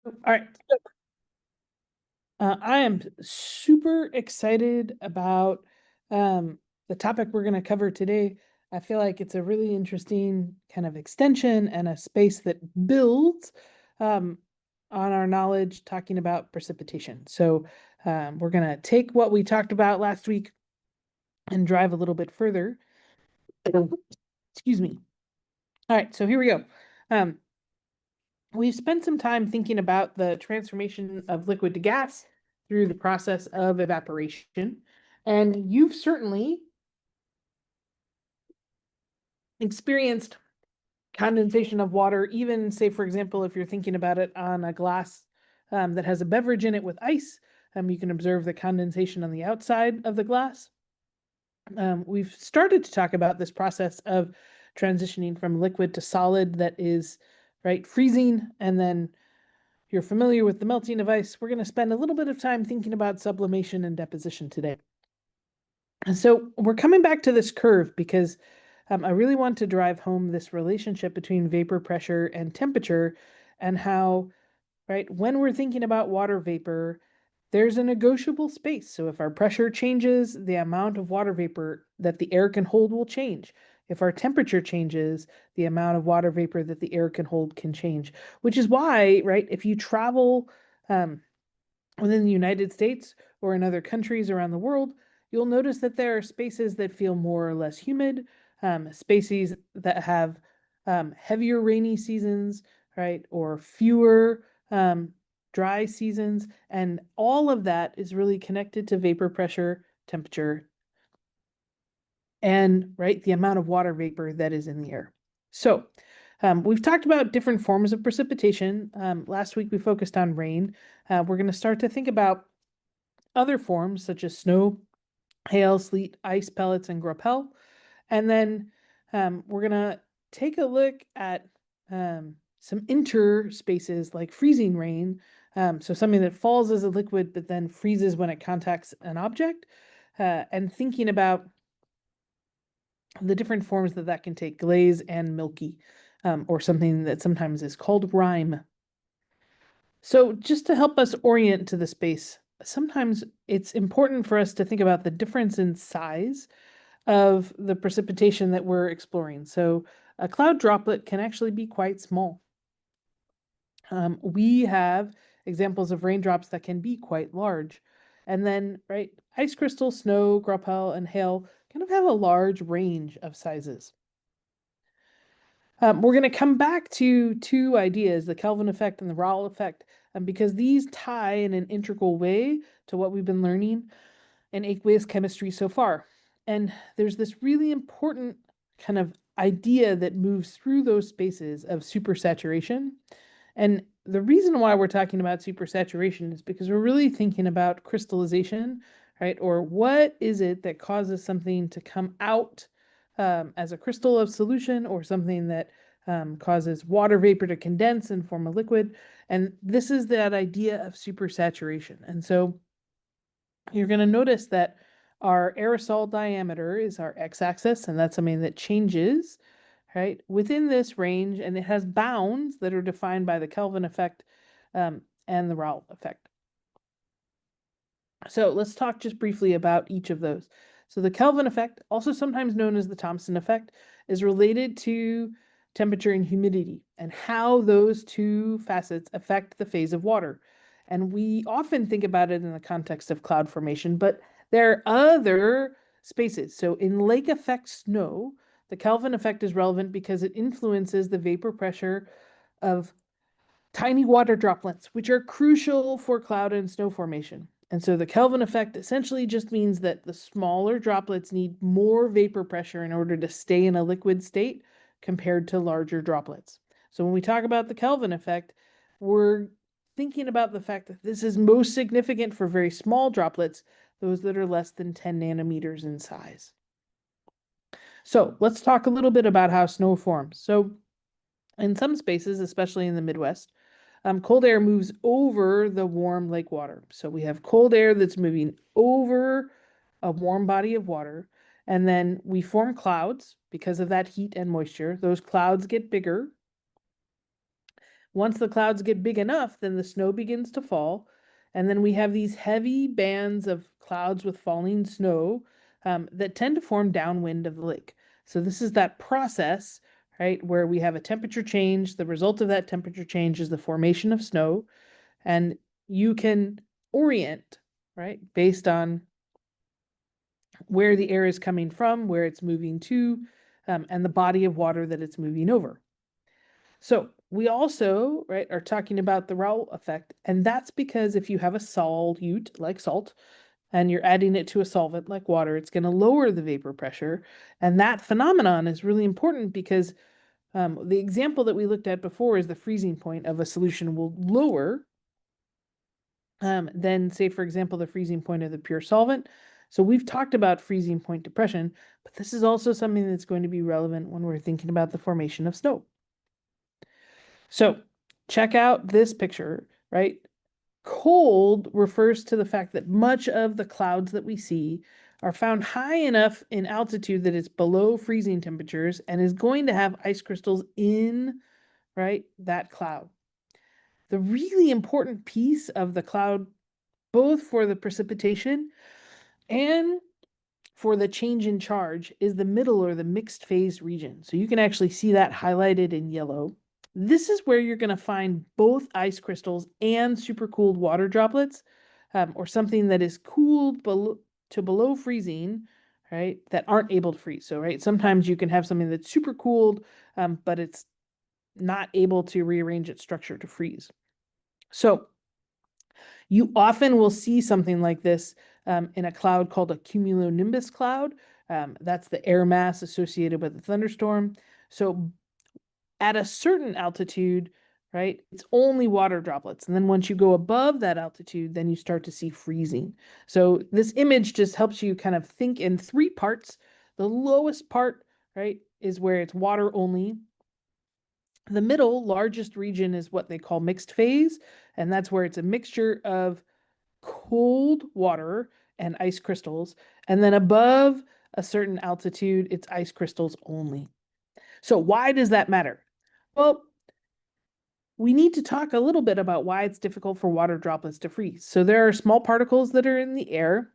All right. I am super excited about the topic we're going to cover today. I feel like it's a really interesting kind of extension and a space that builds um, on our knowledge talking about precipitation. So we're going to take what we talked about last week and drive a little bit further. Excuse me. All right, so here we go. Um, we've spent some time thinking about the transformation of liquid to gas through the process of evaporation. And you've certainly experienced condensation of water, even say, for example, if you're thinking about it on a glass that has a beverage in it with ice, you can observe the condensation on the outside of the glass. We've started to talk about this process of transitioning from liquid to solid that is, right, freezing, and then you're familiar with the melting of ice. We're going to spend a little bit of time thinking about sublimation and deposition today. And so we're coming back to this curve because I really want to drive home this relationship between vapor pressure and temperature, and how, right, when we're thinking about water vapor, there's a negotiable space. So if our pressure changes, the amount of water vapor that the air can hold will change. If our temperature changes, the amount of water vapor that the air can hold can change, which is why, right, if you travel um, within the United States or in other countries around the world, you'll notice that there are spaces that feel more or less humid, spaces that have heavier rainy seasons, right, or fewer dry seasons. And all of that is really connected to vapor pressure, temperature, and, right, the amount of water vapor that is in the air. So we've talked about different forms of precipitation. Last week we focused on rain. We're going to start to think about other forms such as snow, hail, sleet, ice pellets, and graupel. And then we're going to take a look at some interspaces like freezing rain. So something that falls as a liquid but then freezes when it contacts an object, and thinking about the different forms that can take, glaze and milky, or something that sometimes is called rime. So just to help us orient to the space, sometimes it's important for us to think about the difference in size of the precipitation that we're exploring. So a cloud droplet can actually be quite small. We have examples of raindrops that can be quite large. And then, right, ice crystal, snow, graupel, and hail kind of have a large range of sizes. We're going to come back to two ideas, the Kelvin effect and the Raoult effect, because these tie in an integral way to what we've been learning in aqueous chemistry so far. And there's this really important kind of idea that moves through those spaces of supersaturation. And the reason why we're talking about supersaturation is because we're really thinking about crystallization, right? Or what is it that causes something to come out as a crystal of solution, or something that causes water vapor to condense and form a liquid. And this is that idea of supersaturation. And so you're going to notice that our aerosol diameter is our x-axis, and that's something that changes, right, within this range, and it has bounds that are defined by the Kelvin effect and the Raoult effect. So let's talk just briefly about each of those. So the Kelvin effect, also sometimes known as the Thomson effect, is related to temperature and humidity and how those two facets affect the phase of water. And we often think about it in the context of cloud formation, but there are other spaces. So in lake effect snow, the Kelvin effect is relevant because it influences the vapor pressure of tiny water droplets, which are crucial for cloud and snow formation. And so the Kelvin effect essentially just means that the smaller droplets need more vapor pressure in order to stay in a liquid state compared to larger droplets. So when we talk about the Kelvin effect, we're thinking about the fact that this is most significant for very small droplets, those that are less than 10 nanometers in size. So let's talk a little bit about how snow forms. So in some spaces, especially in the Midwest, cold air moves over the warm lake water. So we have cold air that's moving over a warm body of water, and then we form clouds because of that heat and moisture. Those clouds get bigger. Once the clouds get big enough, then the snow begins to fall. And then we have these heavy bands of clouds with falling snow that tend to form downwind of the lake. So this is that process, right, where we have a temperature change. The result of that temperature change is the formation of snow. And you can orient, right, based on where the air is coming from, where it's moving to, and the body of water that it's moving over. So we also, right, are talking about the Raoult effect, and that's because if you have a solute like salt and you're adding it to a solvent like water, it's going to lower the vapor pressure. And that phenomenon is really important because the example that we looked at before is the freezing point of a solution will lower than, say, for example, the freezing point of the pure solvent. So we've talked about freezing point depression, but this is also something that's going to be relevant when we're thinking about the formation of snow. So check out this picture, right? Cold refers to the fact that much of the clouds that we see are found high enough in altitude that it's below freezing temperatures and is going to have ice crystals in, right, that cloud. The really important piece of the cloud, both for the precipitation and for the change in charge, is the middle or the mixed phase region. So you can actually see that highlighted in yellow. This is where you're going to find both ice crystals and supercooled water droplets, or something that is cooled to below freezing, right, that aren't able to freeze. So, right, sometimes you can have something that's super cooled, but it's not able to rearrange its structure to freeze. So you often will see something like this in a cloud called a cumulonimbus cloud. That's the air mass associated with a thunderstorm. So at a certain altitude, right, it's only water droplets. And then once you go above that altitude, then you start to see freezing. So this image just helps you kind of think in three parts. The lowest part, right, is where it's water only. The middle, largest region is what they call mixed phase, and that's where it's a mixture of cold water and ice crystals. And then above a certain altitude, it's ice crystals only. So why does that matter? Well, we need to talk a little bit about why it's difficult for water droplets to freeze. So there are small particles that are in the air,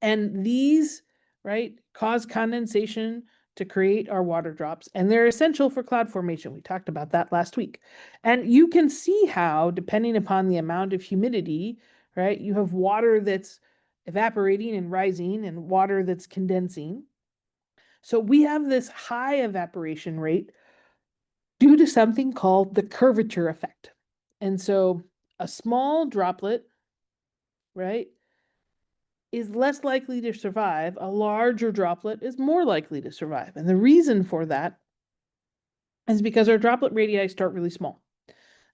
and these, right, cause condensation to create our water drops, and they're essential for cloud formation. We talked about that last week. And you can see how, depending upon the amount of humidity, right, you have water that's evaporating and rising and water that's condensing. So we have this high evaporation rate due to something called the curvature effect. And so a small droplet, right, is less likely to survive. A larger droplet is more likely to survive. And the reason for that is because our droplet radii start really small.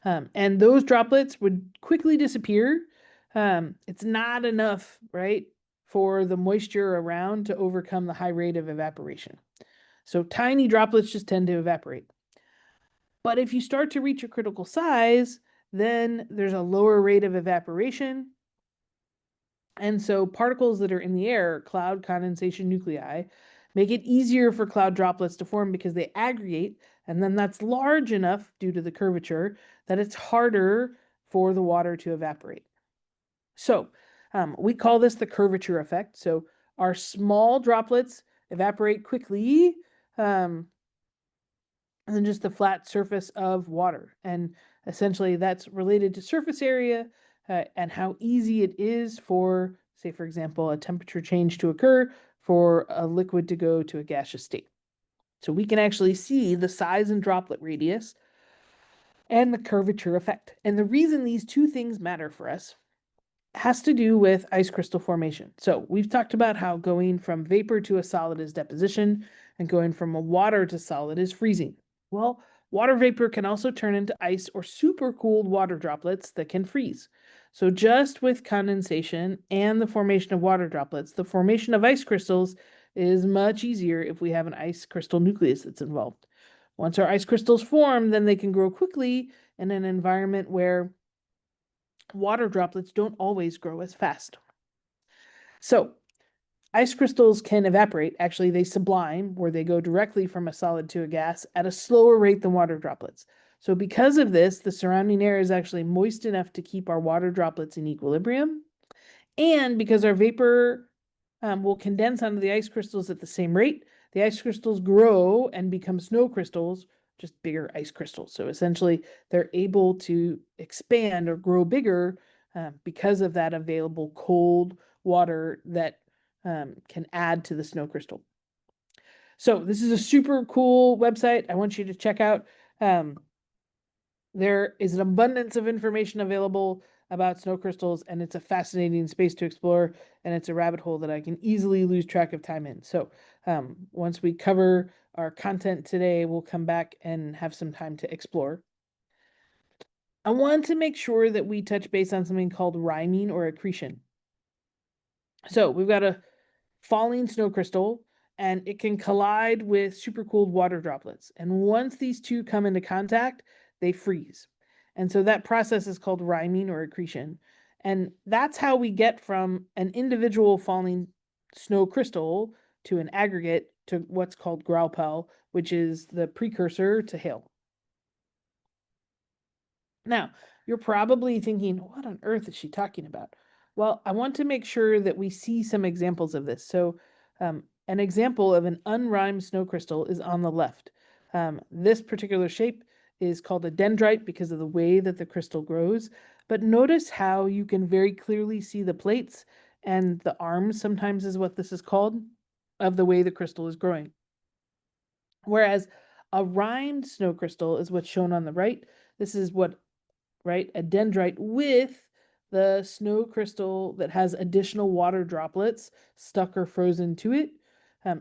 And those droplets would quickly disappear. It's not enough, right, for the moisture around to overcome the high rate of evaporation. So tiny droplets just tend to evaporate. But if you start to reach a critical size, then there's a lower rate of evaporation. And so particles that are in the air, cloud condensation nuclei, make it easier for cloud droplets to form because they aggregate, and then that's large enough due to the curvature that it's harder for the water to evaporate. So we call this the curvature effect. So our small droplets evaporate quickly than just the flat surface of water. And essentially that's related to surface area and how easy it is for, say, for example, a temperature change to occur for a liquid to go to a gaseous state. So we can actually see the size and droplet radius and the curvature effect. And the reason these two things matter for us has to do with ice crystal formation. So we've talked about how going from vapor to a solid is deposition and going from a water to solid is freezing. Well, water vapor can also turn into ice or supercooled water droplets that can freeze. So just with condensation and the formation of water droplets, the formation of ice crystals is much easier if we have an ice crystal nucleus that's involved. Once our ice crystals form, then they can grow quickly in an environment where water droplets don't always grow as fast. So ice crystals can evaporate. Actually, they sublime, where they go directly from a solid to a gas at a slower rate than water droplets. So because of this, the surrounding air is actually moist enough to keep our water droplets in equilibrium. And because our vapor will condense onto the ice crystals at the same rate, the ice crystals grow and become snow crystals, just bigger ice crystals. So essentially, they're able to expand or grow bigger because of that available cold water that can add to the snow crystal. So this is a super cool website. I want you to check out. There is an abundance of information available about snow crystals, and it's a fascinating space to explore, and it's a rabbit hole that I can easily lose track of time in. So once we cover our content today, we'll come back and have some time to explore. I want to make sure that we touch base on something called rhyming or accretion. So we've got a falling snow crystal, and it can collide with supercooled water droplets. And once these two come into contact, they freeze. And so that process is called rhyming or accretion. And that's how we get from an individual falling snow crystal to an aggregate to what's called graupel, which is the precursor to hail. Now, you're probably thinking, what on earth is she talking about? Well, I want to make sure that we see some examples of this. So, an example of an unrhymed snow crystal is on the left. This particular shape is called a dendrite because of the way that the crystal grows. But notice how you can very clearly see the plates and the arms, sometimes is what this is called, of the way the crystal is growing. Whereas a rhymed snow crystal is what's shown on the right. This is what a dendrite with the snow crystal that has additional water droplets stuck or frozen to it.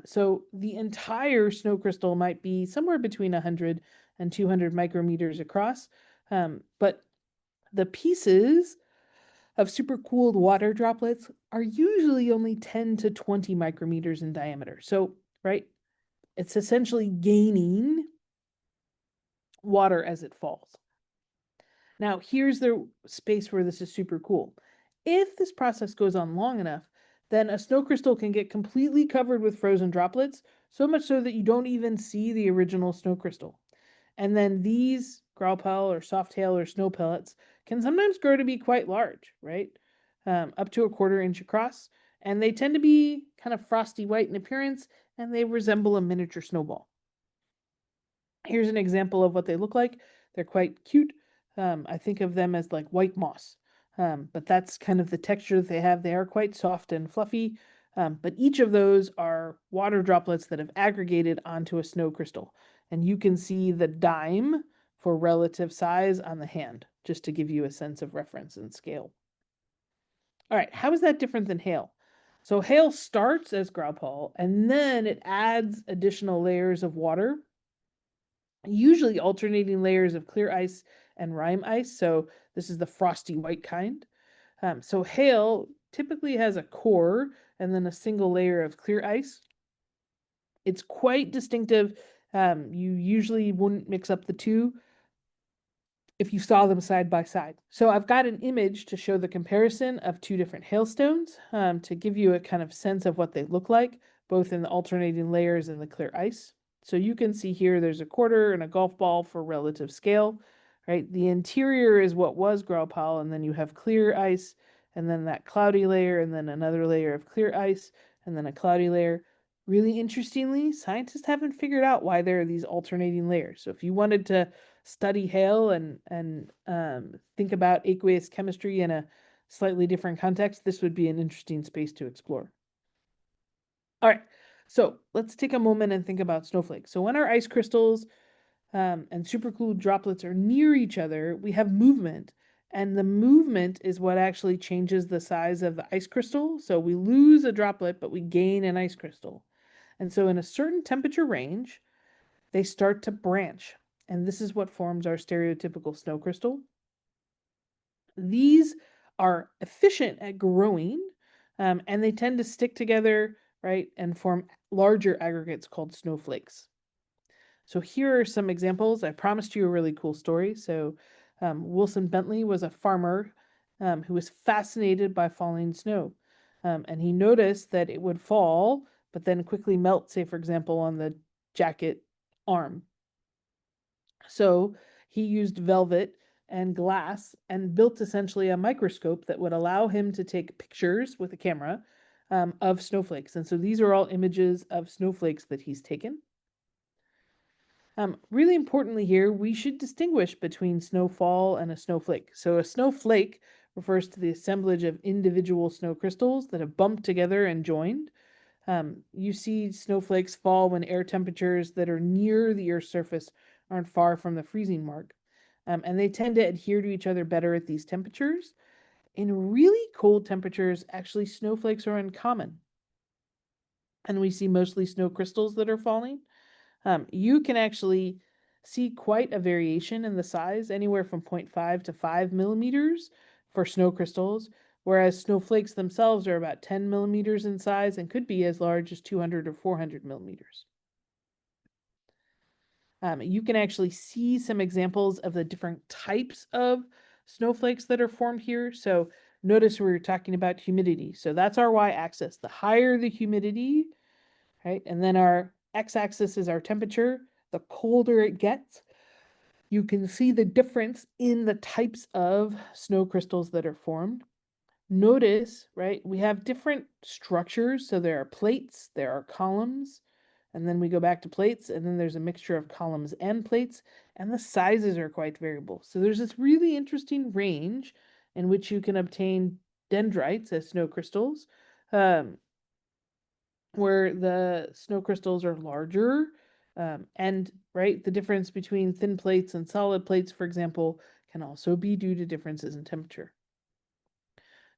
So the entire snow crystal might be somewhere between 100 and 200 micrometers across, but the pieces of supercooled water droplets are usually only 10 to 20 micrometers in diameter. So, it's essentially gaining water as it falls. Now, here's the space where this is super cool. If this process goes on long enough, then a snow crystal can get completely covered with frozen droplets, so much so that you don't even see the original snow crystal. And then these graupel or soft hail or snow pellets can sometimes grow to be quite large, right? Up to a 1/4 inch across. And they tend to be kind of frosty white in appearance, and they resemble a miniature snowball. Here's an example of what they look like. They're quite cute. I think of them as like white moss, but that's kind of the texture that they have. They are quite soft and fluffy, but each of those are water droplets that have aggregated onto a snow crystal. And you can see the dime for relative size on the hand, just to give you a sense of reference and scale. All right, how is that different than hail? So hail starts as graupel, and then it adds additional layers of water, usually alternating layers of clear ice and rime ice. So this is the frosty white kind. So hail typically has a core and then a single layer of clear ice. It's quite distinctive. You usually wouldn't mix up the two if you saw them side by side. So I've got an image to show the comparison of two different hailstones to give you a kind of sense of what they look like, both in the alternating layers and the clear ice. So you can see here there's a quarter and a golf ball for relative scale, right? The interior is what was graupel, and then you have clear ice, and then that cloudy layer, and then another layer of clear ice, and then a cloudy layer. Really interestingly, scientists haven't figured out why there are these alternating layers. So if you wanted to study hail and think about aqueous chemistry in a slightly different context, this would be an interesting space to explore. All right, so let's take a moment and think about snowflakes. So when our ice crystals and supercooled droplets are near each other, we have movement. And the movement is what actually changes the size of the ice crystal. So we lose a droplet, but we gain an ice crystal. And so in a certain temperature range, they start to branch. And this is what forms our stereotypical snow crystal. These are efficient at growing, and they tend to stick together, right, and form larger aggregates called snowflakes. So here are some examples. I promised you a really cool story. So Wilson Bentley was a farmer who was fascinated by falling snow. And he noticed that it would fall, but then quickly melt, say, for example, on the jacket arm. So he used velvet and glass and built essentially a microscope that would allow him to take pictures with a camera of snowflakes. And so these are all images of snowflakes that he's taken. Really importantly here, we should distinguish between snowfall and a snowflake. So a snowflake refers to the assemblage of individual snow crystals that have bumped together and joined. You see snowflakes fall when air temperatures that are near the Earth's surface aren't far from the freezing mark. And they tend to adhere to each other better at these temperatures. In really cold temperatures, actually, snowflakes are uncommon. And we see mostly snow crystals that are falling. You can actually see quite a variation in the size, anywhere from 0.5 to 5 millimeters for snow crystals, whereas snowflakes themselves are about 10 millimeters in size and could be as large as 200 or 400 millimeters. You can actually see some examples of the different types of snowflakes that are formed here. So notice we're talking about humidity. So that's our y-axis. The higher the humidity, right? And then our x-axis is our temperature. The colder it gets, you can see the difference in the types of snow crystals that are formed. Notice, right, we have different structures. So there are plates, there are columns, and then we go back to plates, and then there's a mixture of columns and plates, and the sizes are quite variable. So there's this really interesting range in which you can obtain dendrites as snow crystals, where the snow crystals are larger. And right, the difference between thin plates and solid plates, for example, can also be due to differences in temperature.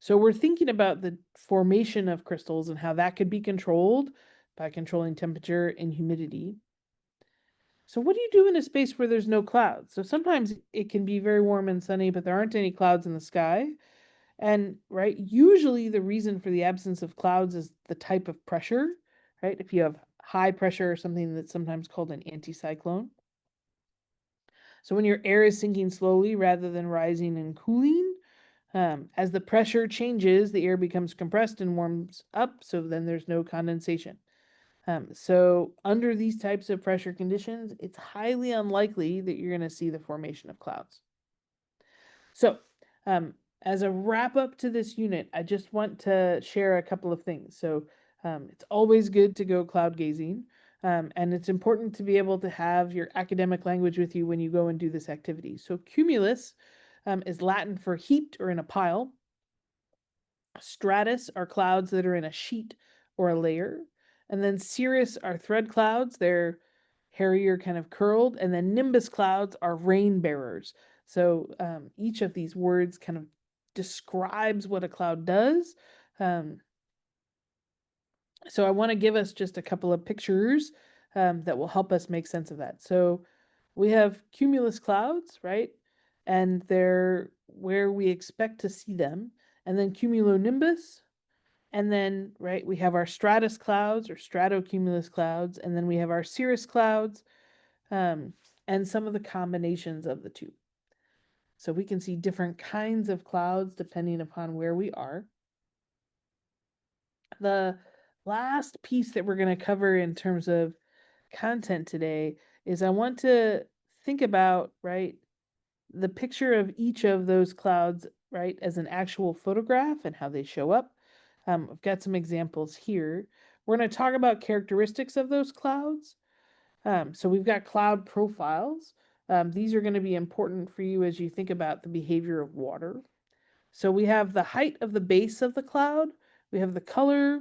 So we're thinking about the formation of crystals and how that could be controlled by controlling temperature and humidity. So what do you do in a space where there's no clouds? So sometimes it can be very warm and sunny, but there aren't any clouds in the sky. And right, usually the reason for the absence of clouds is the type of pressure, right? If you have high pressure or something that's sometimes called an anticyclone. So when your air is sinking slowly rather than rising and cooling, as the pressure changes, the air becomes compressed and warms up, so then there's no condensation. So under these types of pressure conditions, it's highly unlikely that you're going to see the formation of clouds. So as a wrap up to this unit, I just want to share a couple of things. So it's always good to go cloud gazing. And it's important to be able to have your academic language with you when you go and do this activity. So cumulus is Latin for heaped or in a pile. Stratus are clouds that are in a sheet or a layer. And then cirrus are thread clouds. They're hairier, kind of curled. And then nimbus clouds are rain bearers. So each of these words kind of describes what a cloud does. So I want to give us just a couple of pictures that will help us make sense of that. So we have cumulus clouds, right? And they're where we expect to see them. And then cumulonimbus. And then, right, we have our stratus clouds or stratocumulus clouds. And then we have our cirrus clouds and some of the combinations of the two. So we can see different kinds of clouds depending upon where we are. The last piece that we're going to cover in terms of content today is I want to think about, right, the picture of each of those clouds, right, as an actual photograph and how they show up. I've got some examples here. We're going to talk about characteristics of those clouds. So we've got cloud profiles. These are going to be important for you as you think about the behavior of water. So we have the height of the base of the cloud, we have the color,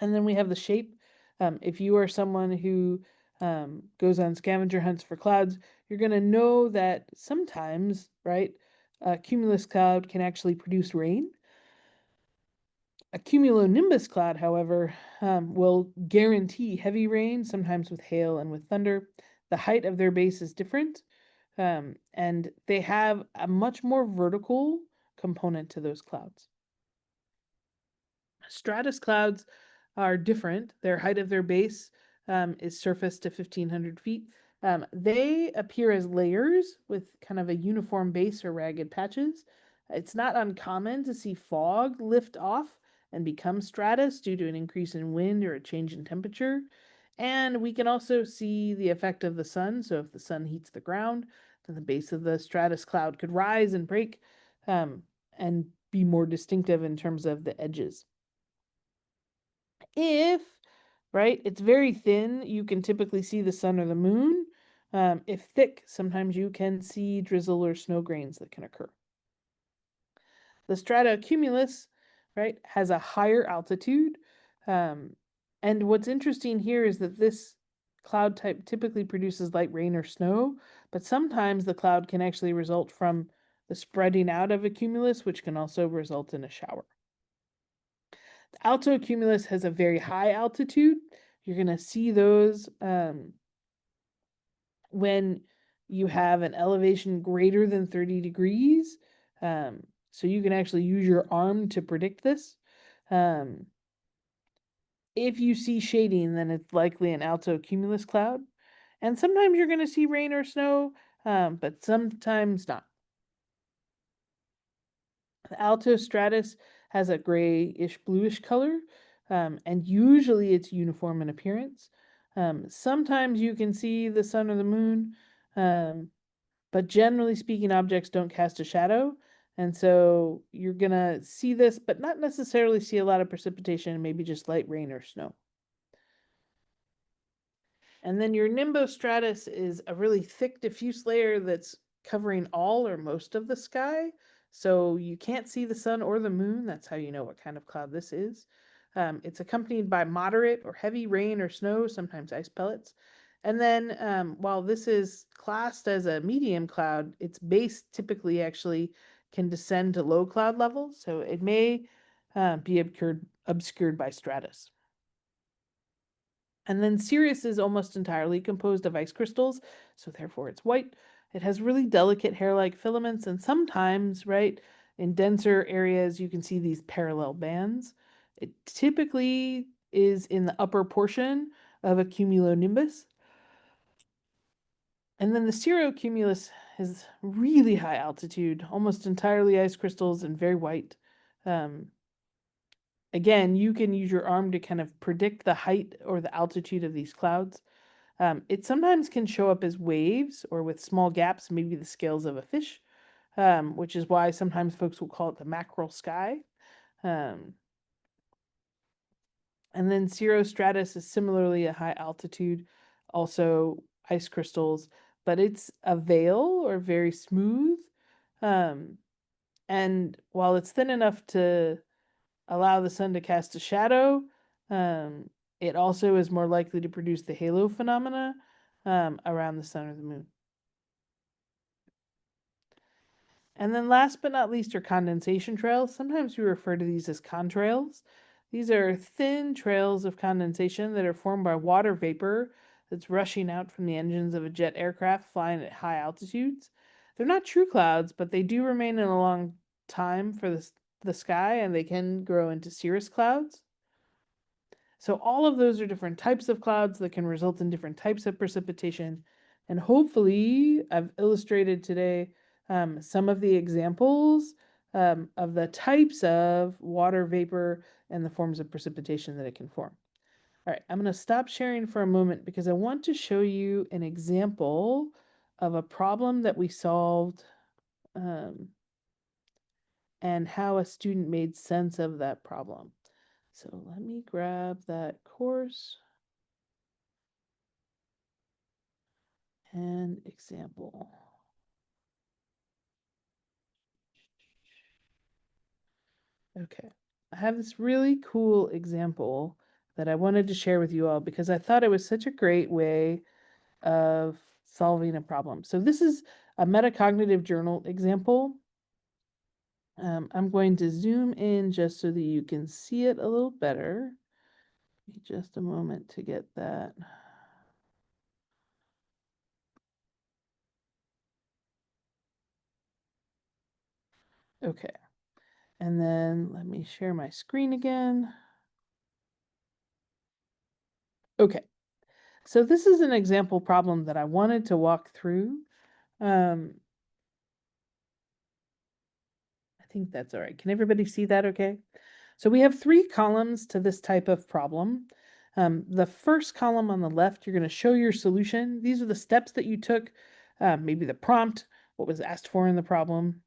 and then we have the shape. If you are someone who goes on scavenger hunts for clouds, you're going to know that sometimes, right, a cumulus cloud can actually produce rain. A cumulonimbus cloud, however, will guarantee heavy rain, sometimes with hail and with thunder. The height of their base is different, and they have a much more vertical component to those clouds. Stratus clouds are different. Their height of their base is surface to 1,500 feet. They appear as layers with kind of a uniform base or ragged patches. It's not uncommon to see fog lift off and become stratus due to an increase in wind or a change in temperature. And we can also see the effect of the sun. So if the sun heats the ground, then the base of the stratus cloud could rise and break and be more distinctive in terms of the edges. If, right, it's very thin, you can typically see the sun or the moon. If thick, sometimes you can see drizzle or snow grains that can occur. The stratocumulus, right, has a higher altitude. And what's interesting here is that this cloud type typically produces light rain or snow, but sometimes the cloud can actually result from the spreading out of a cumulus, which can also result in a shower. The alto cumulus has a very high altitude. You're going to see those when you have an elevation greater than 30 degrees. So you can actually use your arm to predict this. If you see shading, then it's likely an alto cumulus cloud. And sometimes you're going to see rain or snow, but sometimes not. The alto stratus has a grayish bluish color, and usually it's uniform in appearance. Sometimes you can see the sun or the moon, but generally speaking, objects don't cast a shadow. And so you're going to see this, but not necessarily see a lot of precipitation, maybe just light rain or snow. And then your nimbostratus is a really thick diffuse layer that's covering all or most of the sky. So you can't see the sun or the moon. That's how you know what kind of cloud this is. It's accompanied by moderate or heavy rain or snow, sometimes ice pellets. And then while this is classed as a medium cloud, its base typically actually can descend to low cloud level. So it may be obscured by stratus. And then Sirius is almost entirely composed of ice crystals, so therefore it's white. It has really delicate hair-like filaments, and sometimes, right, in denser areas, you can see these parallel bands. It typically is in the upper portion of a cumulonimbus. And then the cirrocumulus is really high altitude, almost entirely ice crystals and very white. Again, you can use your arm to kind of predict the height or the altitude of these clouds. It sometimes can show up as waves or with small gaps, maybe the scales of a fish, which is why sometimes folks will call it the mackerel sky. And then cirrostratus is similarly a high altitude, also ice crystals, but it's a veil or very smooth. And while it's thin enough to allow the sun to cast a shadow, it also is more likely to produce the halo phenomena around the sun or the moon. And then last but not least are condensation trails. Sometimes we refer to these as contrails. These are thin trails of condensation that are formed by water vapor that's rushing out from the engines of a jet aircraft flying at high altitudes. They're not true clouds, but they do remain in a long time for the sky, and they can grow into cirrus clouds. So all of those are different types of clouds that can result in different types of precipitation. And hopefully I've illustrated today some of the examples of the types of water vapor and the forms of precipitation that it can form. All right, I'm going to stop sharing for a moment because I want to show you an example of a problem that we solved and how a student made sense of that problem. So let me grab that course and example. Okay, I have this really cool example that I wanted to share with you all because I thought it was such a great way of solving a problem. So this is a metacognitive journal example. I'm going to zoom in just so that you can see it a little better. Just a moment to get that. Okay, and then let me share my screen again. Okay, so this is an example problem that I wanted to walk through. I think that's all right. Can everybody see that okay? So we have 3 columns to this type of problem. The first column on the left, you're going to show your solution. These are the steps that you took, maybe the prompt, what was asked for in the problem.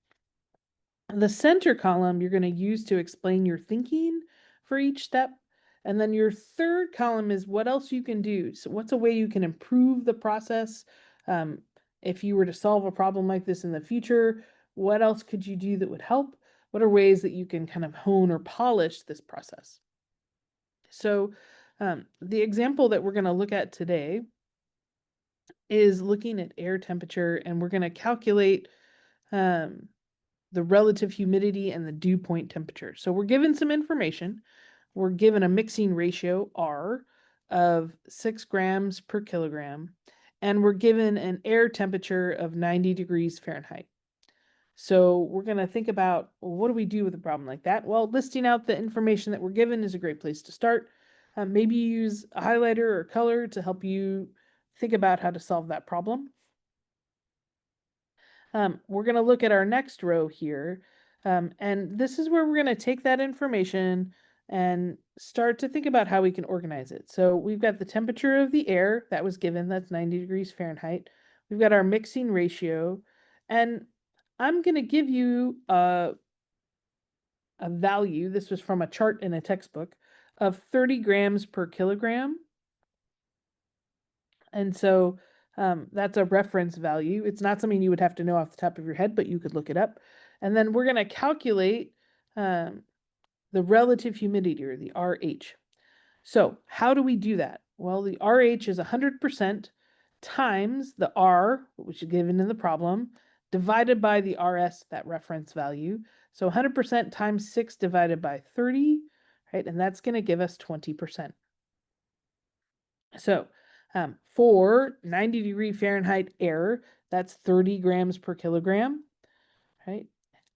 The center column, you're going to use to explain your thinking for each step. And then your third column is what else you can do. So what's a way you can improve the process? If you were to solve a problem like this in the future, what else could you do that would help? What are ways that you can kind of hone or polish this process? So the example that we're going to look at today is looking at air temperature, and we're going to calculate the relative humidity and the dew point temperature. So we're given some information. We're given a mixing ratio, R, of 6 grams per kilogram, and we're given an air temperature of 90 degrees Fahrenheit. So we're going to think about, well, what do we do with a problem like that? Well, listing out the information that we're given is a great place to start. Maybe use a highlighter or color to help you think about how to solve that problem. We're going to look at our next row here, and this is where we're going to take that information and start to think about how we can organize it. So we've got the temperature of the air that was given, that's 90 degrees Fahrenheit. We've got our mixing ratio, and I'm going to give you a value, this was from a chart in a textbook, of 30 grams per kilogram. And so that's a reference value. It's not something you would have to know off the top of your head, but you could look it up. And then we're going to calculate the relative humidity, or the RH. So how do we do that? Well, the RH is 100% times the R, which is given in the problem, divided by the RS, that reference value. So 100% times 6 divided by 30, right? And that's going to give us 20%. So for 90 degree Fahrenheit air, that's 30 grams per kilogram, right?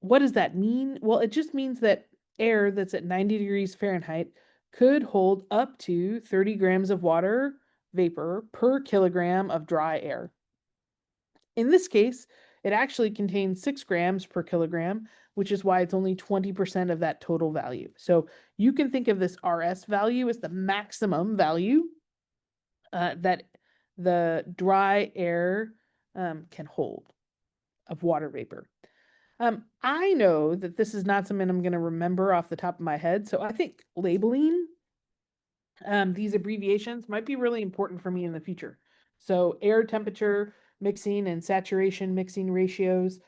What does that mean? Well, it just means that air that's at 90 degrees Fahrenheit could hold up to 30 grams of water vapor per kilogram of dry air. In this case, it actually contains 6 grams per kilogram, which is why it's only 20% of that total value. So you can think of this RS value as the maximum value that the dry air can hold of water vapor. I know that this is not something I'm going to remember off the top of my head, so I think labeling these abbreviations might be really important for me in the future. So air temperature mixing and saturation mixing ratios,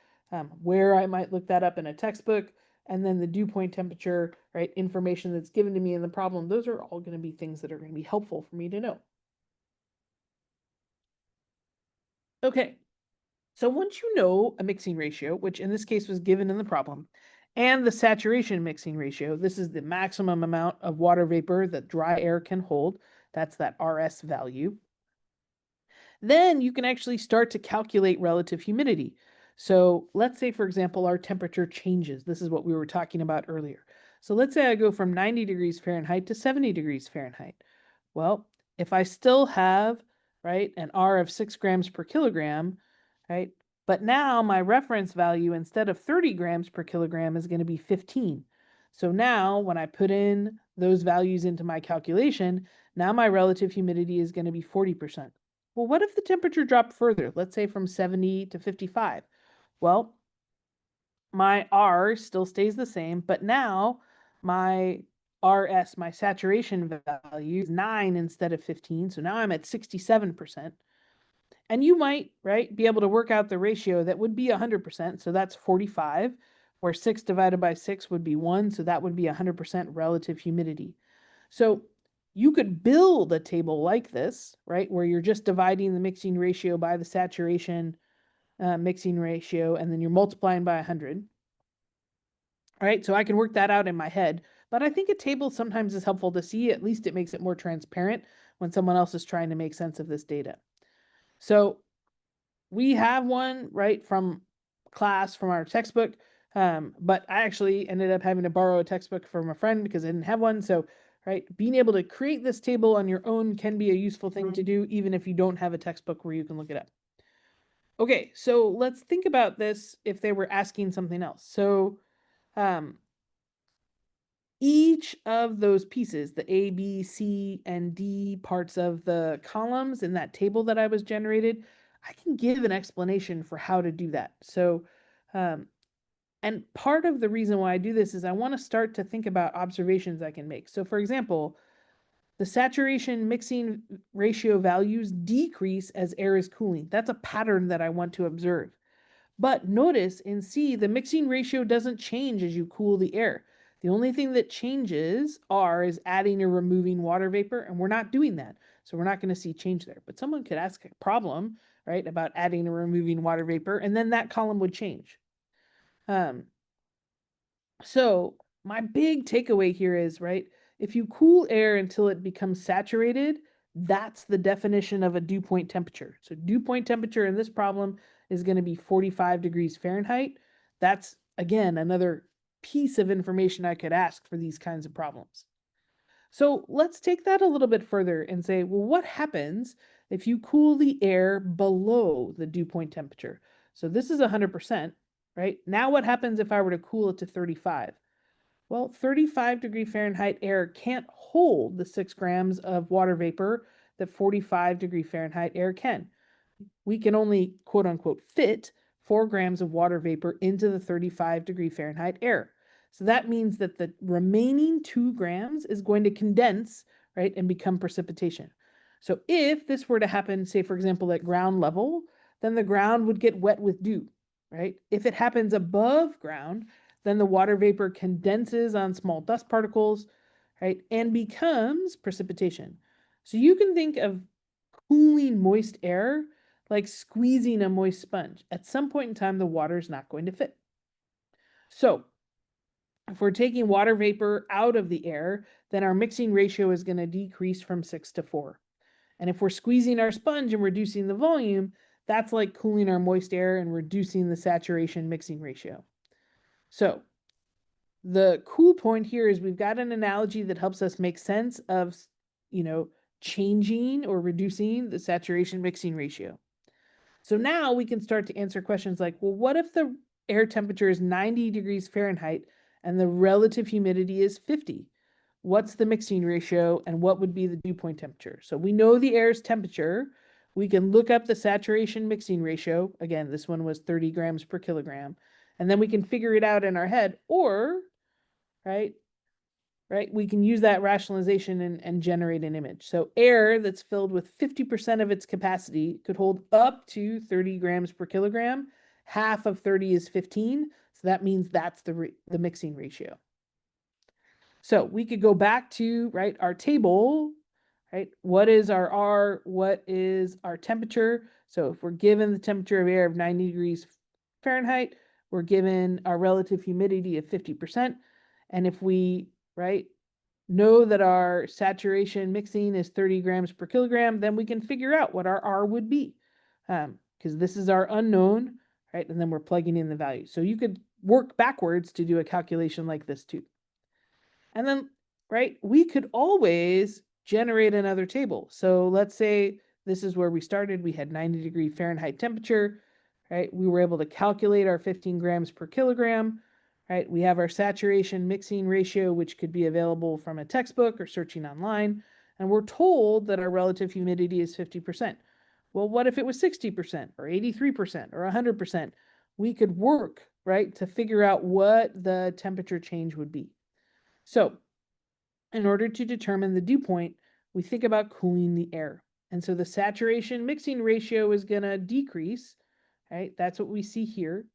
where I might look that up in a textbook, and then the dew point temperature, right, information that's given to me in the problem. Those are all going to be things that are going to be helpful for me to know. Okay, so once you know a mixing ratio, which in this case was given in the problem, and the saturation mixing ratio, this is the maximum amount of water vapor that dry air can hold. That's that RS value. Then you can actually start to calculate relative humidity. So let's say, for example, our temperature changes. This is what we were talking about earlier. So let's say I go from 90 degrees Fahrenheit to 70 degrees Fahrenheit. Well, if I still have, right, an R of 6 grams per kilogram, right, but now my reference value, instead of 30 grams per kilogram, is going to be 15. So now when I put in those values into my calculation, now my relative humidity is going to be 40%. Well, what if the temperature dropped further? Let's say from 70 to 55. Well, my R still stays the same, but now my RS, my saturation value, is 9 instead of 15. So now I'm at 67%. And you might, right, be able to work out the ratio that would be 100%. So that's 45, where 6 divided by 6 would be 1. So that would be 100% relative humidity. So you could build a table like this, right, where you're just dividing the mixing ratio by the saturation mixing ratio, and then you're multiplying by 100. All right, so I can work that out in my head, but I think a table sometimes is helpful to see. At least it makes it more transparent when someone else is trying to make sense of this data. So we have one, right, from class, from our textbook, but I actually ended up having to borrow a textbook from a friend because I didn't have one. So, right, being able to create this table on your own can be a useful thing to do, even if you don't have a textbook where you can look it up. Okay, so let's think about this if they were asking something else. So each of those pieces, the A, B, C, and D parts of the columns in that table that I was generated, I can give an explanation for how to do that. So, and part of the reason why I do this is I want to start to think about observations I can make. So for example, the saturation mixing ratio values decrease as air is cooling. That's a pattern that I want to observe. But notice in C, the mixing ratio doesn't change as you cool the air. The only thing that changes is adding or removing water vapor, and we're not doing that. So we're not going to see change there. But someone could ask a problem, right, about adding or removing water vapor, and then that column would change. So my big takeaway here is, right, if you cool air until it becomes saturated, that's the definition of a dew point temperature. So dew point temperature in this problem is going to be 45 degrees Fahrenheit. That's, again, another piece of information I could ask for these kinds of problems. So let's take that a little bit further and say, well, what happens if you cool the air below the dew point temperature? So this is 100%, right? Now what happens if I were to cool it to 35? Well, 35-degree Fahrenheit air can't hold the 6 grams of water vapor that 45-degree Fahrenheit air can. We can only, quote unquote, fit 4 grams of water vapor into the 35-degree Fahrenheit air. So that means that the remaining 2 grams is going to condense, right, and become precipitation. So if this were to happen, say, for example, at ground level, then the ground would get wet with dew, right? If it happens above ground, then the water vapor condenses on small dust particles, right, and becomes precipitation. So you can think of cooling moist air like squeezing a moist sponge. At some point in time, the water is not going to fit. So if we're taking water vapor out of the air, then our mixing ratio is going to decrease from 6 to 4. And if we're squeezing our sponge and reducing the volume, that's like cooling our moist air and reducing the saturation mixing ratio. So the cool point here is we've got an analogy that helps us make sense of, changing or reducing the saturation mixing ratio. So now we can start to answer questions like, well, what if the air temperature is 90 degrees Fahrenheit and the relative humidity is 50? What's the mixing ratio and what would be the dew point temperature? So we know the air's temperature. We can look up the saturation mixing ratio. Again, this one was 30 grams per kilogram. And then we can figure it out in our head, or, right, we can use that rationalization and generate an image. So air that's filled with 50% of its capacity could hold up to 30 grams per kilogram. Half of 30 is 15. So that means that's the mixing ratio. So we could go back to, right, our table, right? What is our R? What is our temperature? So if we're given the temperature of air of 90 degrees Fahrenheit, we're given our relative humidity of 50%. And if we, right, know that our saturation mixing is 30 grams per kilogram, then we can figure out what our R would be, because this is our unknown, right? And then we're plugging in the value. So you could work backwards to do a calculation like this too. And then, right, we could always generate another table. So let's say this is where we started. We had 90-degree Fahrenheit temperature, right? We were able to calculate our 15 grams per kilogram, right? We have our saturation mixing ratio, which could be available from a textbook or searching online. And we're told that our relative humidity is 50%. Well, what if it was 60% or 83% or 100%? We could work, right, to figure out what the temperature change would be. So in order to determine the dew point, we think about cooling the air. And so the saturation mixing ratio is going to decrease, right? That's what we see here.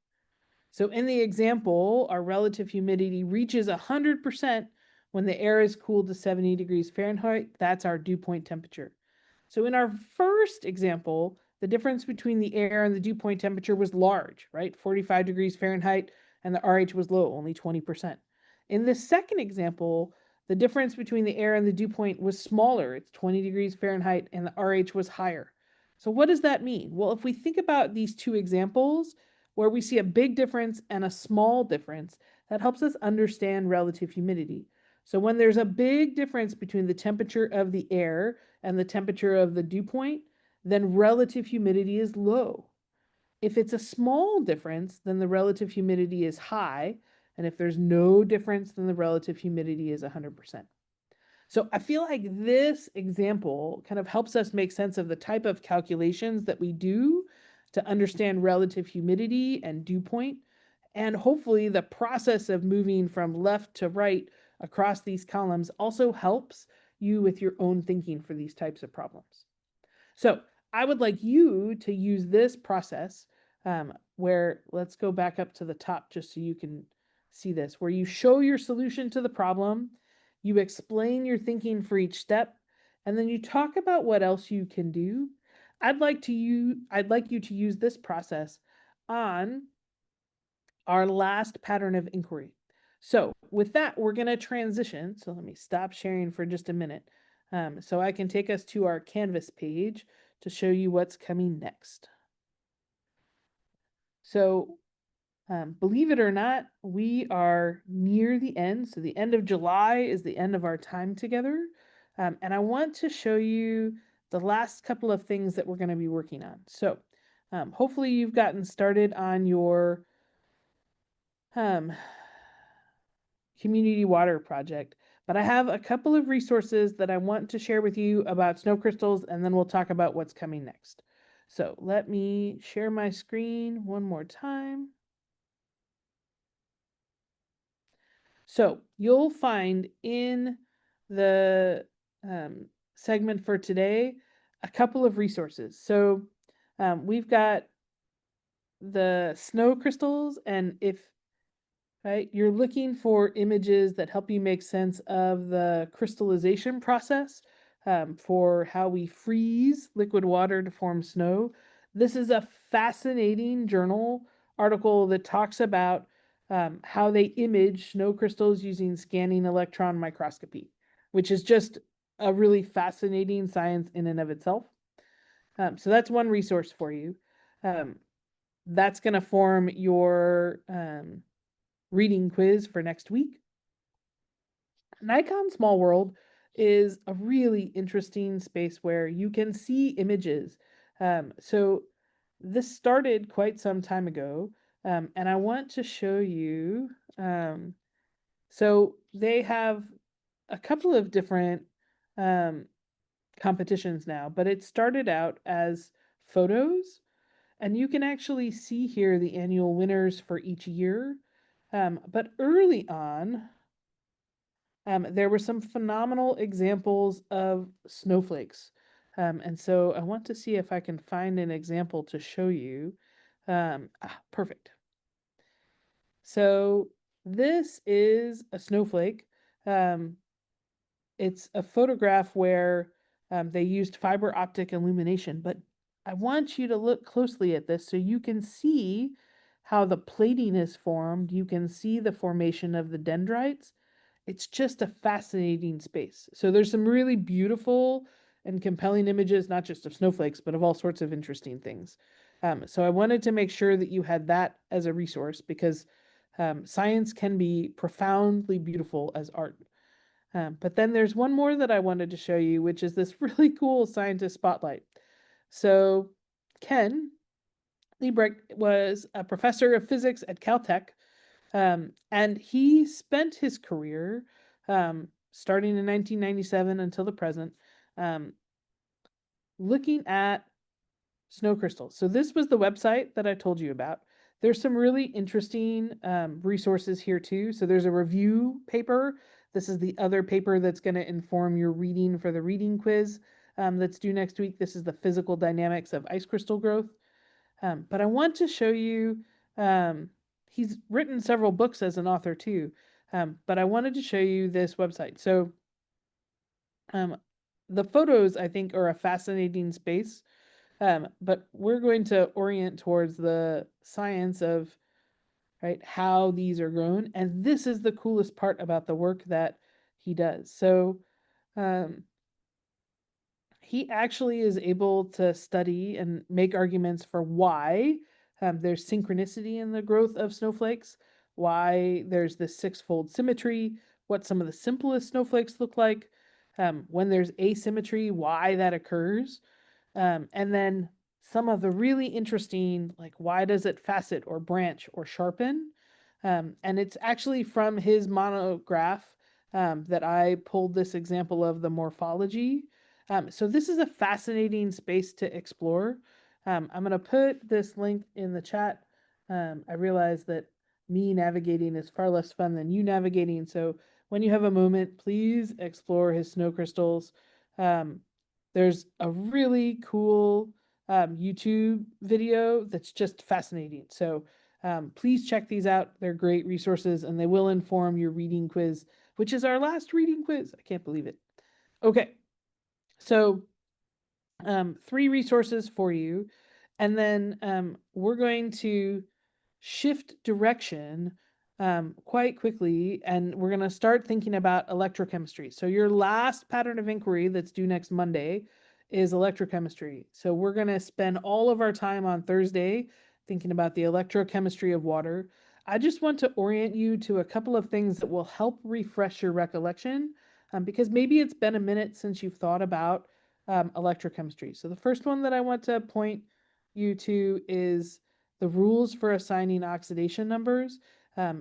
So in the example, our relative humidity reaches 100% when the air is cooled to 70 degrees Fahrenheit. That's our dew point temperature. So in our first example, the difference between the air and the dew point temperature was large, right? 45 degrees Fahrenheit, and the RH was low, only 20%. In the second example, the difference between the air and the dew point was smaller. It's 20 degrees Fahrenheit, and the RH was higher. So what does that mean? Well, if we think about these two examples, where we see a big difference and a small difference, that helps us understand relative humidity. So when there's a big difference between the temperature of the air and the temperature of the dew point, then relative humidity is low. If it's a small difference, then the relative humidity is high. And if there's no difference, then the relative humidity is 100%. So I feel like this example kind of helps us make sense of the type of calculations that we do to understand relative humidity and dew point, and hopefully the process of moving from left to right across these columns also helps you with your own thinking for these types of problems. So I would like you to use this process where, let's go back up to the top just so you can see this, where you show your solution to the problem, you explain your thinking for each step, and then you talk about what else you can do. I'd like you to use this process on our last pattern of inquiry. So with that, we're going to transition. So let me stop sharing for just a minute so I can take us to our Canvas page to show you what's coming next. So believe it or not, we are near the end. So the end of July is the end of our time together. And I want to show you the last couple of things that we're going to be working on. So hopefully you've gotten started on your community water project, but I have a couple of resources that I want to share with you about snow crystals, and then we'll talk about what's coming next. So let me share my screen one more time. So you'll find in the segment for today a couple of resources. So we've got the snow crystals, and if you're looking for images that help you make sense of the crystallization process for how we freeze liquid water to form snow. This is a fascinating journal article that talks about how they image snow crystals using scanning electron microscopy, which is just a really fascinating science in and of itself. So that's one resource for you. That's going to form your reading quiz for next week. Nikon Small World is a really interesting space where you can see images. So this started quite some time ago, and I want to show you. So they have a couple of different competitions now, but it started out as photos, and you can actually see here the annual winners for each year. But early on, there were some phenomenal examples of snowflakes. And so I want to see if I can find an example to show you. Perfect. So this is a snowflake. It's a photograph where they used fiber optic illumination, but I want you to look closely at this so you can see how the plating is formed. You can see the formation of the dendrites. It's just a fascinating space. So there's some really beautiful and compelling images, not just of snowflakes, but of all sorts of interesting things. So I wanted to make sure that you had that as a resource because science can be profoundly beautiful as art. But then there's one more that I wanted to show you, which is this really cool scientist spotlight. So Ken Liebrecht was a professor of physics at Caltech, and he spent his career starting in 1997 until the present looking at snow crystals. So this was the website that I told you about. There's some really interesting resources here too. So there's a review paper. This is the other paper that's going to inform your reading for the reading quiz that's due next week. This is the physical dynamics of ice crystal growth. But I want to show you, he's written several books as an author too, but I wanted to show you this website. So the photos, I think, are a fascinating space. But we're going to orient towards the science of how these are grown. And this is the coolest part about the work that he does. So he actually is able to study and make arguments for why there's synchronicity in the growth of snowflakes, why there's this six-fold symmetry, what some of the simplest snowflakes look like, when there's asymmetry, why that occurs. And then some of the really interesting, like why does it facet or branch or sharpen? And it's actually from his monograph that I pulled this example of the morphology. So this is a fascinating space to explore. I'm going to put this link in the chat. I realize that me navigating is far less fun than you navigating. So when you have a moment, please explore his snow crystals. There's a really cool YouTube video that's just fascinating. So please check these out. They're great resources and they will inform your reading quiz, which is our last reading quiz. I can't believe it. Okay, so 3 resources for you. And then we're going to shift direction quite quickly, and we're going to start thinking about electrochemistry. So your last pattern of inquiry that's due next Monday is electrochemistry. So we're going to spend all of our time on Thursday thinking about the electrochemistry of water. I just want to orient you to a couple of things that will help refresh your recollection, because maybe it's been a minute since you've thought about electrochemistry. So the first one that I want to point you to is the rules for assigning oxidation numbers.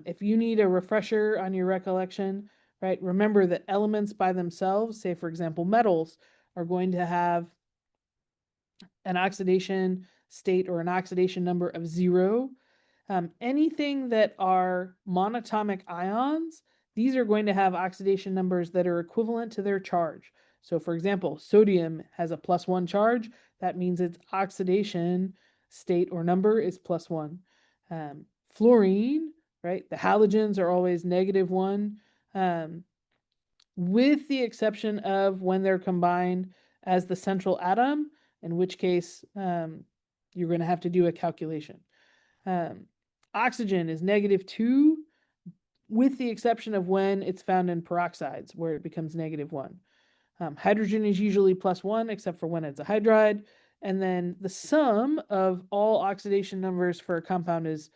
If you need a refresher on your recollection, right, remember that elements by themselves, say for example metals, are going to have an oxidation state or an oxidation number of 0. Anything that are monatomic ions, these are going to have oxidation numbers that are equivalent to their charge. So for example, sodium has a +1 charge. That means its oxidation state or number is +1. Fluorine, right? The halogens are always -1, with the exception of when they're combined as the central atom, in which case you're going to have to do a calculation. Oxygen is -2, with the exception of when it's found in peroxides, where it becomes -1. Hydrogen is usually +1, except for when it's a hydride. And then the sum of all oxidation numbers for a compound is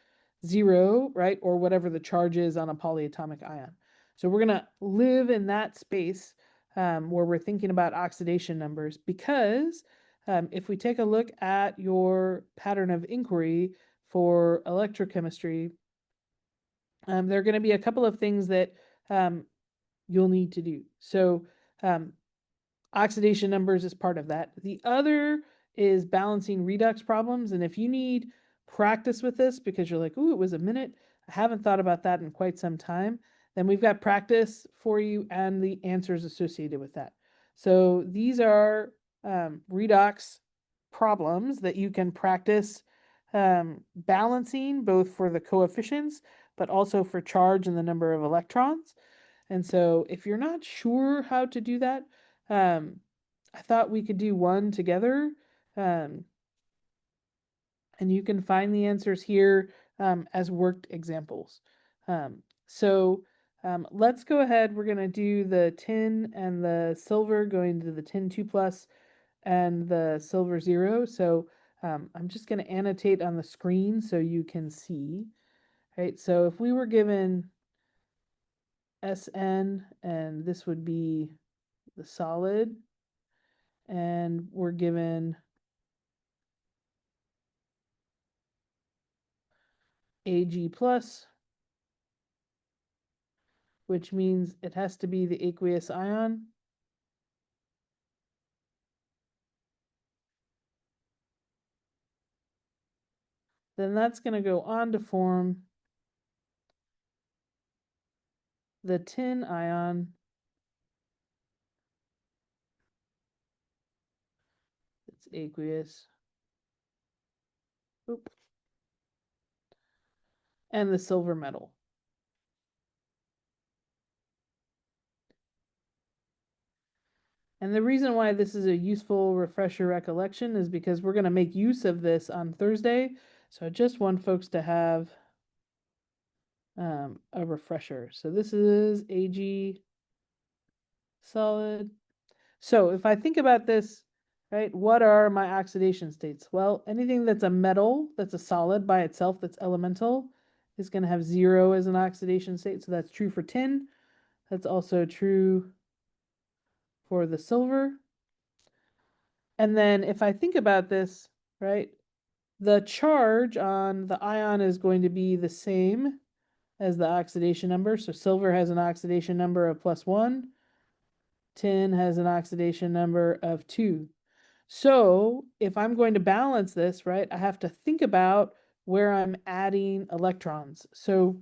0, right? Or whatever the charge is on a polyatomic ion. So we're going to live in that space where we're thinking about oxidation numbers, because if we take a look at your pattern of inquiry for electrochemistry, there are going to be a couple of things that you'll need to do. So oxidation numbers is part of that. The other is balancing redox problems. And if you need practice with this because you're like, ooh, it was a minute, I haven't thought about that in quite some time, then we've got practice for you and the answers associated with that. So these are redox problems that you can practice balancing, both for the coefficients, but also for charge and the number of electrons. And so if you're not sure how to do that, I thought we could do one together. And you can find the answers here as worked examples. Let's go ahead. We're going to do the tin and the silver, going to the tin 2+ and the silver 0. So I'm just going to annotate on the screen so you can see. Right. So if we were given SN, and this would be the solid, and we're given Ag+, which means it has to be the aqueous ion. Then that's going to go on to form the tin ion. It's aqueous. Oop. And the silver metal. And the reason why this is a useful refresher recollection is because we're going to make use of this on Thursday. So I just want folks to have a refresher. So this is Ag solid. So if I think about this, right, what are my oxidation states? Well, anything that's a metal, that's a solid by itself, that's elemental, is going to have 0 as an oxidation state. So that's true for tin. That's also true for the silver. And then if I think about this, right, the charge on the ion is going to be the same as the oxidation number. So silver has an oxidation number of +1. Tin has an oxidation number of 2. So if I'm going to balance this, right, I have to think about where I'm adding electrons. So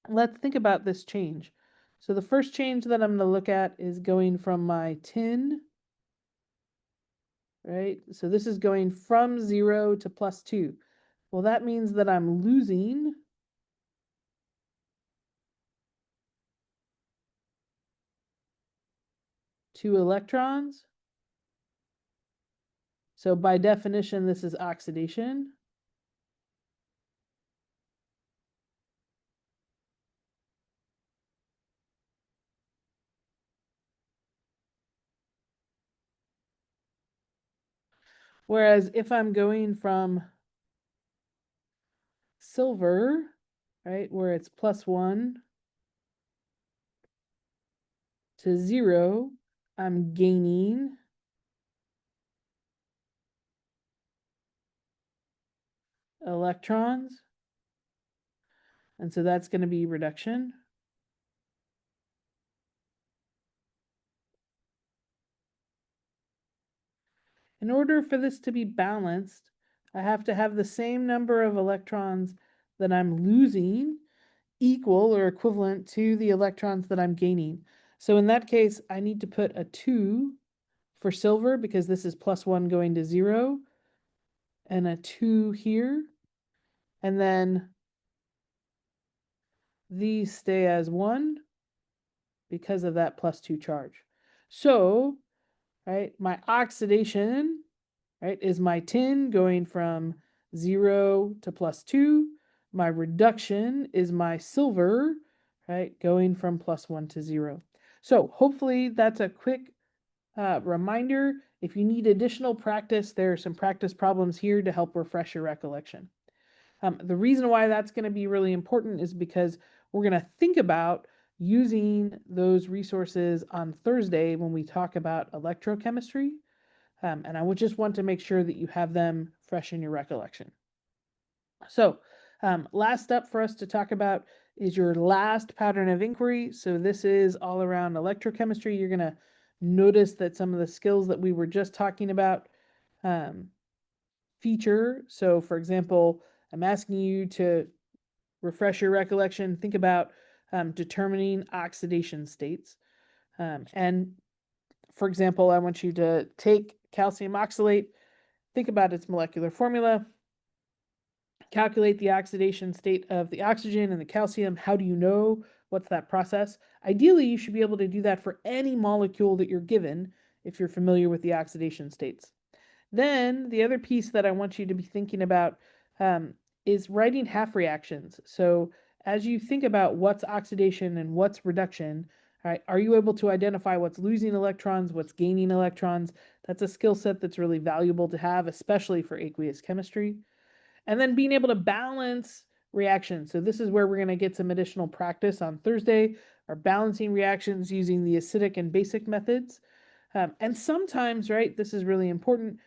let's think about this change. So the first change that I'm going to look at is going from my tin, right? So this is going from 0 to +2. Well, that means that I'm losing 2 electrons. So by definition, this is oxidation. Whereas if I'm going from silver, right, where it's +1 to 0, I'm gaining electrons. And so that's going to be reduction. In order for this to be balanced, I have to have the same number of electrons that I'm losing equal or equivalent to the electrons that I'm gaining. So in that case, I need to put a 2 for silver because this is +1 going to 0, and a 2 here. And then these stay as 1 because of that +2 charge. So, right, my oxidation, right, is my tin going from 0 to +2. My reduction is my silver, right, going from +1 to 0. So hopefully that's a quick reminder. If you need additional practice, there are some practice problems here to help refresh your recollection. The reason why that's going to be really important is because we're going to think about using those resources on Thursday when we talk about electrochemistry. And I would just want to make sure that you have them fresh in your recollection. So last up for us to talk about is your last pattern of inquiry. So this is all around electrochemistry. You're going to notice that some of the skills that we were just talking about feature. So for example, I'm asking you to refresh your recollection, think about determining oxidation states. And for example, I want you to take calcium oxalate, think about its molecular formula, calculate the oxidation state of the oxygen and the calcium. How do you know what's that process? Ideally, you should be able to do that for any molecule that you're given if you're familiar with the oxidation states. Then the other piece that I want you to be thinking about is writing half reactions. So as you think about what's oxidation and what's reduction, right, are you able to identify what's losing electrons, what's gaining electrons? That's a skill set that's really valuable to have, especially for aqueous chemistry. And then being able to balance reactions. So this is where we're going to get some additional practice on Thursday, are balancing reactions using the acidic and basic methods. And sometimes, right, this is really important,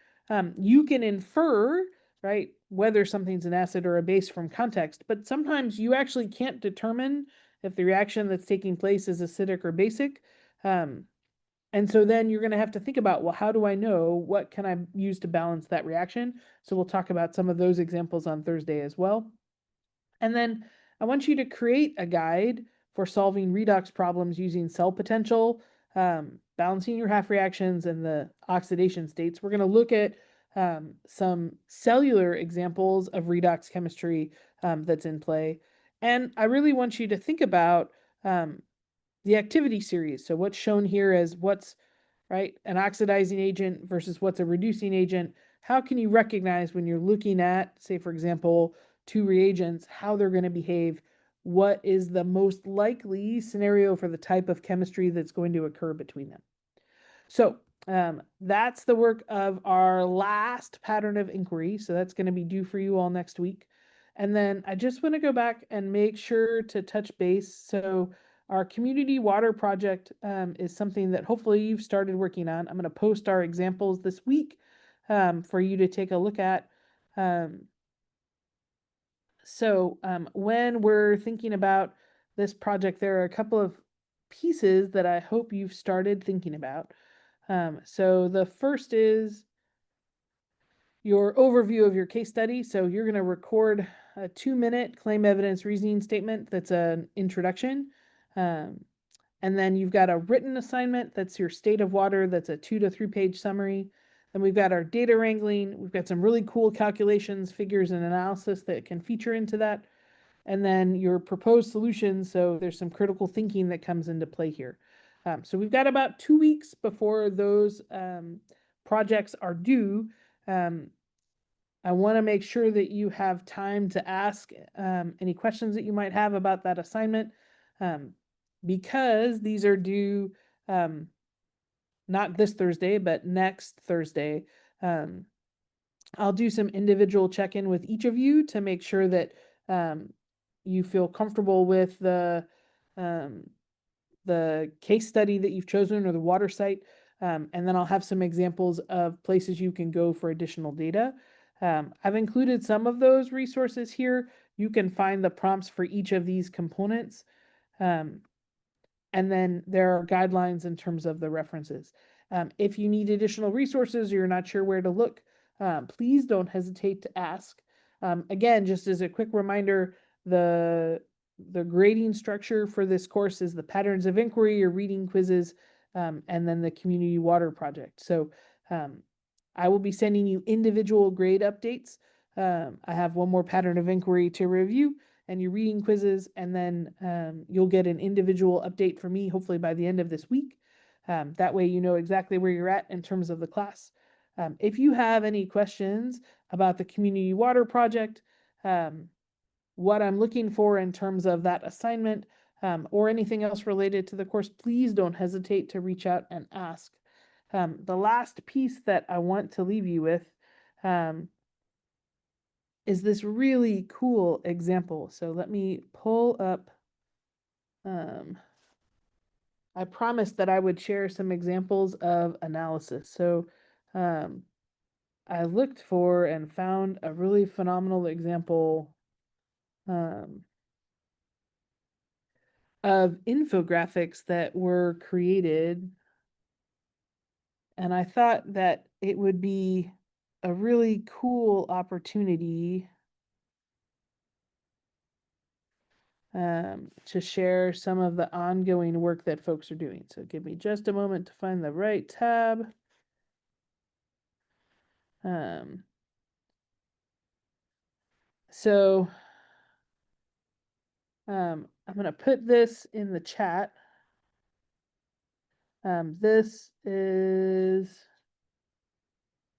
you can infer, right, whether something's an acid or a base from context, but sometimes you actually can't determine if the reaction that's taking place is acidic or basic. And so then you're going to have to think about, well, how do I know? What can I use to balance that reaction? So we'll talk about some of those examples on Thursday as well. And then I want you to create a guide for solving redox problems using cell potential, balancing your half reactions, and the oxidation states. We're going to look at some cellular examples of redox chemistry that's in play. And I really want you to think about the activity series. So what's shown here as what's, right, an oxidizing agent versus what's a reducing agent. How can you recognize when you're looking at, say, for example, two reagents, how they're going to behave? What is the most likely scenario for the type of chemistry that's going to occur between them? So that's the work of our last pattern of inquiry. So that's going to be due for you all next week. And then I just want to go back and make sure to touch base. So our community water project is something that hopefully you've started working on. I'm going to post our examples this week for you to take a look at. So when we're thinking about this project, there are a couple of pieces that I hope you've started thinking about. So the first is your overview of your case study. So you're going to record a 2-minute claim evidence reasoning statement that's an introduction. And then you've got a written assignment that's your state of water, that's a 2 to 3 page summary. Then we've got our data wrangling. We've got some really cool calculations, figures, and analysis that can feature into that. And then your proposed solutions. So there's some critical thinking that comes into play here. So we've got about 2 weeks before those projects are due. I want to make sure that you have time to ask any questions that you might have about that assignment, because these are due not this Thursday, but next Thursday. I'll do some individual check-in with each of you to make sure that you feel comfortable with the case study that you've chosen or the water site. And then I'll have some examples of places you can go for additional data. I've included some of those resources here. You can find the prompts for each of these components. And then there are guidelines in terms of the references. If you need additional resources or you're not sure where to look, please don't hesitate to ask. Again, just as a quick reminder, the grading structure for this course is the patterns of inquiry or reading quizzes, and then the community water project. So I will be sending you individual grade updates. I have one more pattern of inquiry to review and your reading quizzes, and then you'll get an individual update from me, hopefully by the end of this week. That way you know exactly where you're at in terms of the class. If you have any questions about the community water project, what I'm looking for in terms of that assignment, or anything else related to the course, please don't hesitate to reach out and ask. The last piece that I want to leave you with is this really cool example. So let me pull up. I promised that I would share some examples of analysis. So I looked for and found a really phenomenal example of infographics that were created. And I thought that it would be a really cool opportunity to share some of the ongoing work that folks are doing. So give me just a moment to find the right tab. So I'm going to put this in the chat. This is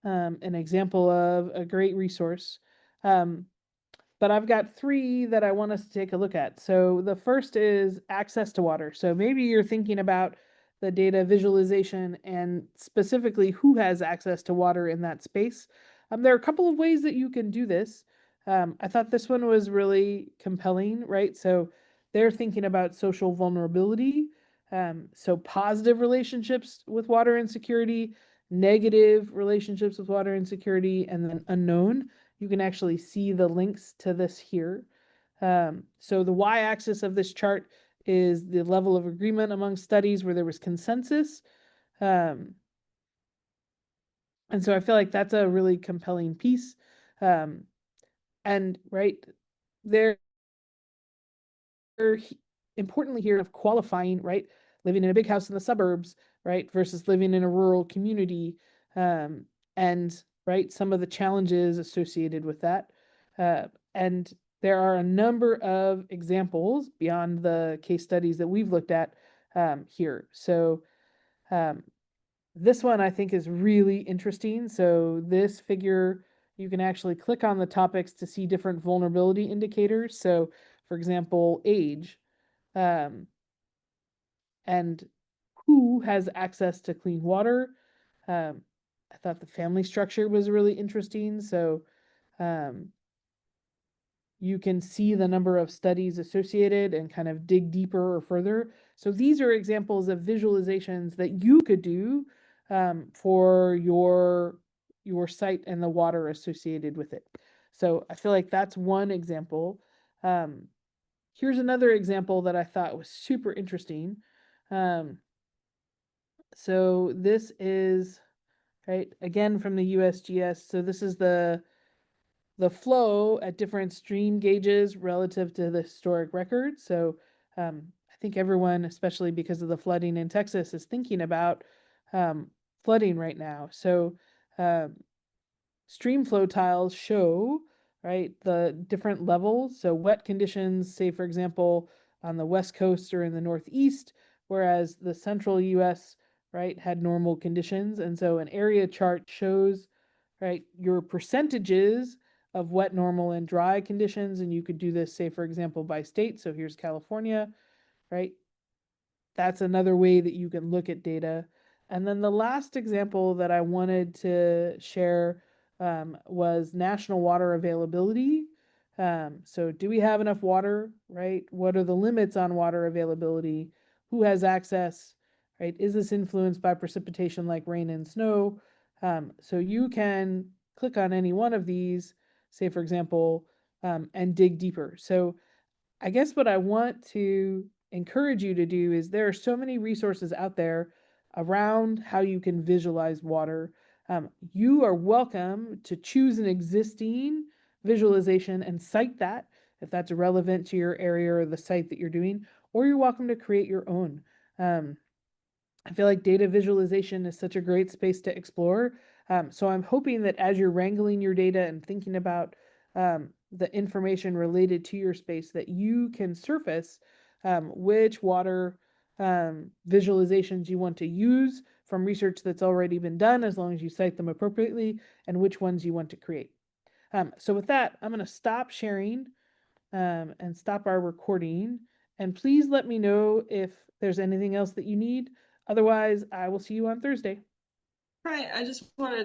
an example of a great resource. But I've got 3 that I want us to take a look at. So the first is access to water. So maybe you're thinking about the data visualization and specifically who has access to water in that space. There are a couple of ways that you can do this. I thought this one was really compelling, right? So they're thinking about social vulnerability. So positive relationships with water insecurity, negative relationships with water insecurity, and then unknown. You can actually see the links to this here. So the y-axis of this chart is the level of agreement among studies where there was consensus. And so I feel like that's a really compelling piece. And right there, importantly here of qualifying, right, living in a big house in the suburbs, right, versus living in a rural community, and right, some of the challenges associated with that. And there are a number of examples beyond the case studies that we've looked at here. So this one I think is really interesting. So this figure, you can actually click on the topics to see different vulnerability indicators. So for example, age, and who has access to clean water. I thought the family structure was really interesting. So you can see the number of studies associated and kind of dig deeper or further. So these are examples of visualizations that you could do for your site and the water associated with it. So I feel like that's one example. Um, Here's another example that I thought was super interesting. Um, so this is right again from the USGS. So this is the flow at different stream gauges relative to the historic record. So I think everyone, especially because of the flooding in Texas, is thinking about flooding right now. So um, stream flow tiles show, right, the different levels. So wet conditions, say for example, on the West Coast or in the Northeast, whereas the central US, right, had normal conditions. And so an area chart shows, right, your percentages of wet, normal, and dry conditions. And you could do this, say, for example, by state. So here's California, right? That's another way that you can look at data. And then the last example that I wanted to share was national water availability. So do we have enough water, right? What are the limits on water availability? Who has access, right? Is this influenced by precipitation like rain and snow? So you can click on any one of these, say for example, and dig deeper. So I guess what I want to encourage you to do is there are so many resources out there around how you can visualize water. You are welcome to choose an existing visualization and cite that if that's relevant to your area or the site that you're doing, or you're welcome to create your own. Um, I feel like data visualization is such a great space to explore. So I'm hoping that as you're wrangling your data and thinking about the information related to your space, that you can surface which water visualizations you want to use from research that's already been done, as long as you cite them appropriately, and which ones you want to create. So with that, I'm going to stop sharing and stop our recording. And please let me know if there's anything else that you need. Otherwise, I will see you on Thursday. Right. I just wanted to